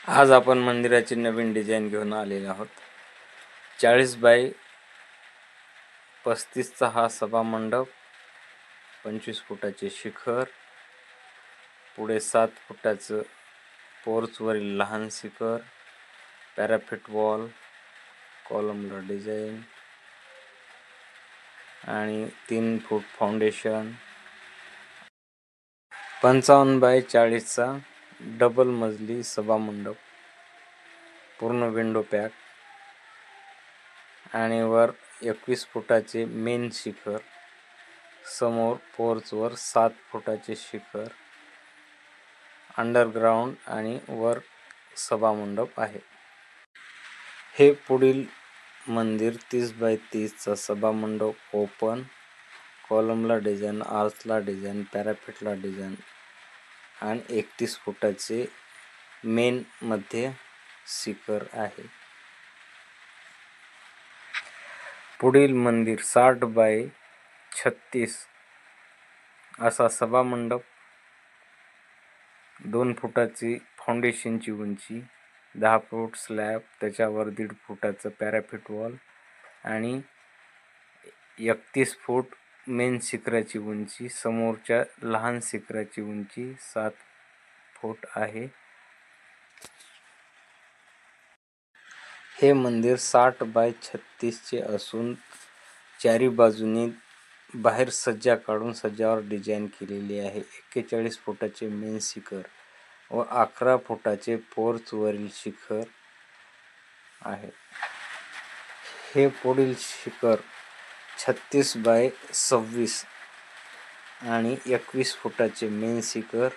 आज आपण मंदिराची नवीन डिझाईन घेऊन आलेलो आहोत। 40 बाय 35चा हा सभा मंडप, 25 फुटाचे शिखर, पुढे 7 फुटाचं पोर्चवरील लहान शिखर, पॅराफिट वॉल, कॉलमला डिझाईन आणि 3 फूट फाउंडेशन, 55 बाय 40चा डबल मजली सभा मंडप, पूर्ण विंडो पॅक आणि वर 21 फुटाचे मेन शिखर, समोर पोर्चवर 7 फुटाचे शिखर, अंडरग्राउंड आणि वर सभा मंडप आहे। हे पुढील मंदिर 30 बाय 30चा सभा मंडप, ओपन, कॉलमला डिझाईन, आर्चला डिझाईन, पॅराफिटला डिझाईन आणि 31 फुटाचे मेन मध्ये शिखर आहे। पुढील मंदिर 60 बाय 36 असा सभा मंडप, 2 फुटाची फाउंडेशनची उंची, 10 फूट स्लॅब, त्याच्यावर 1.5 फुटाचं पॅराफिट वॉल आणि 31 फूट मेन शिखराची उंची, समोरच्या लहान शिखराची उंची 7 फूट आहे। हे मंदिर 60 बाय 36चे असून चारी बाजूनी बाहेर सज्जा काढून सज्जावर डिझाईन केलेली आहे। 41 फुटाचे मेन शिखर व 11 फुटाचे पोर्चवरील शिखर आहे। हे पुढील शिखर 36 बाय 26 आणि 21 फुटाचे मेन शिखर,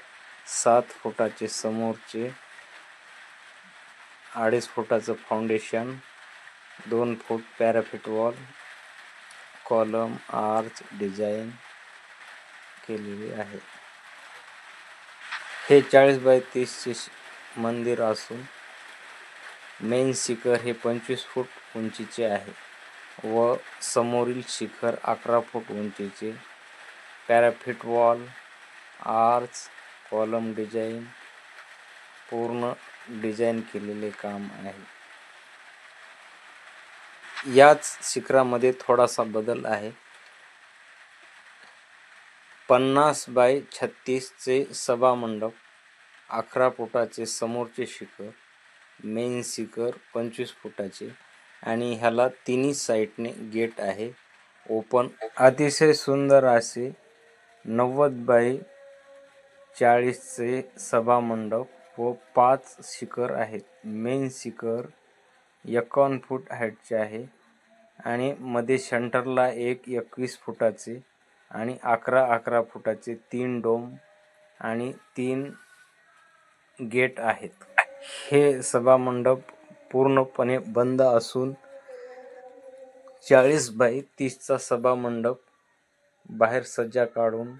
7 फुटाचे समोरचे, 2.5 फुटाचं फाउंडेशन, 2 फूट पॅराफिट वॉल, कॉलम, आर्च डिझाईन केलेली आहे। हे 40 बाय 30चे मंदिर असून मेन शिखर हे 25 फूट उंचीचे आहे व समोरील शिखर 11 फूट उंचीचे, पॅराफिट वॉल, आर्च, कॉलम डिझाईन, पूर्ण डिझाईन केलेले काम आहे। याच शिखरामध्ये थोडासा बदल आहे। 50 बाय 36चे सभा मंडप, 11 फुटाचे समोरचे शिखर, मेन शिखर 25 फुटाचे आणि ह्याला तिन्ही साईडने गेट आहे, ओपन। अतिशय सुंदर असे 90 बाय 40चे सभा मंडप व 5 शिखर आहेत। मेन शिखर 51 फूट हाईटचे आहे आणि मध्ये सेंटरला एक 21 फुटाचे आणि 11 फुटाचे 3 डोम आणि 3 गेट आहेत। हे सभा मंडप पूर्णपणे बंद असून 40 बाय 30चा सभा मंडप बाहेर सज्जा काढून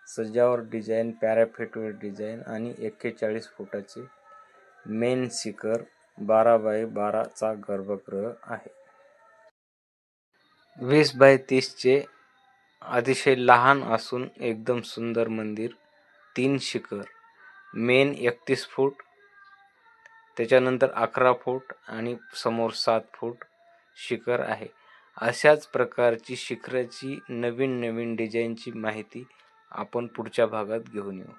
सज्जावर डिझाईन, पॅराफिटवर डिझाईन आणि 41 फुटाचे मेन शिखर, 12 बाय 12चा गर्भगृह आहे। 20 बाय 30चे अतिशय लहान असून एकदम सुंदर मंदिर, 3 शिखर, मेन 31 फूट, त्याच्यानंतर 11 फूट आणि समोर 7 फूट शिखर आहे। अशाच प्रकारची शिखराची नवीन डिझाईनची माहिती आपण पुढच्या भागात घेऊन येऊ।